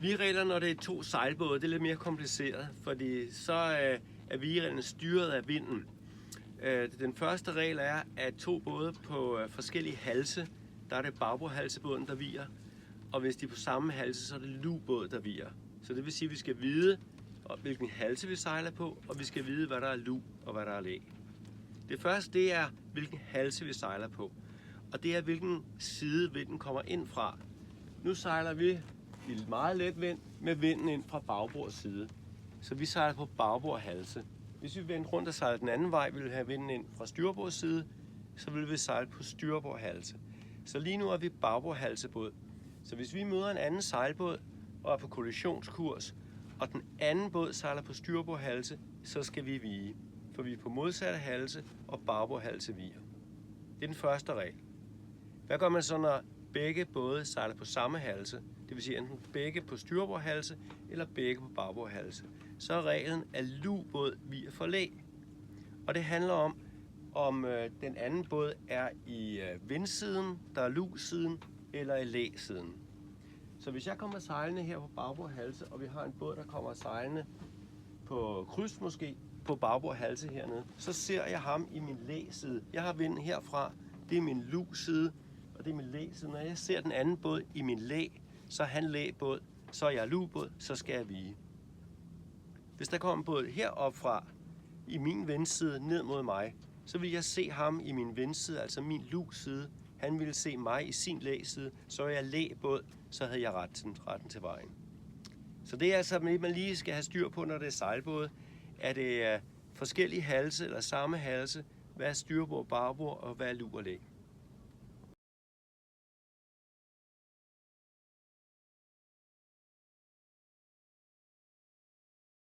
Vigereglerne, når det er 2 sejlbåde, det er lidt mere kompliceret, fordi så er vigereglerne styret af vinden. Den første regel er, at 2 både på forskellige halse, der er det bagbordhalsebåden, der viger, og hvis de er på samme halse, så er det lugbåd, der viger. Så det vil sige, at vi skal vide, hvilken halse vi sejler på, og vi skal vide, hvad der er lug og hvad der er læ. Det første, det er, hvilken halse vi sejler på, og det er, hvilken side vinden kommer ind fra. Nu sejler vi i meget let vind med vinden ind fra bagbords side. Så vi sejler på bagbord halse. Hvis vi vendte rundt og sejlede den anden vej, ville vi have vinden ind fra styrbords side, så ville vi sejle på styrbord halse. Så lige nu er vi bagbord halsebåd. Så hvis vi møder en anden sejlbåd og er på kollisionskurs, og den anden båd sejler på styrbord halse, så skal vi vige. For vi er på modsatte halse, og bagbord halse viger. Det er den første regel. Hvad gør man så, når begge både sejler på samme halse? Det vil sige enten begge på styrbord halse, eller begge på bagbord halse. Så er reglen, at lugbåd viger for læ. Og det handler om den anden båd er i vindsiden, der er lugsiden, eller i læsiden. Så hvis jeg kommer sejlende her på bagbord halse, og vi har en båd, der kommer sejlende på kryds måske, på bagbord halse hernede, så ser jeg ham i min læside. Jeg har vinden herfra, det er min lugside, og det er min læside. Når jeg ser den anden båd i min læ, så er han læbåd, så er jeg lugbåd, så skal jeg vige. Hvis der kommer en båd heroppe fra i min vendside ned mod mig, så vil jeg se ham i min vendside, altså min lugside. Han ville se mig i sin læside, så er jeg læbåd, så havde jeg retten til vejen. Så det er altså det, man lige skal have styr på, når det er sejlbåde. Er det forskellige halse eller samme halse? Hvad er styrbord, bagbord og hvad er lug og læ?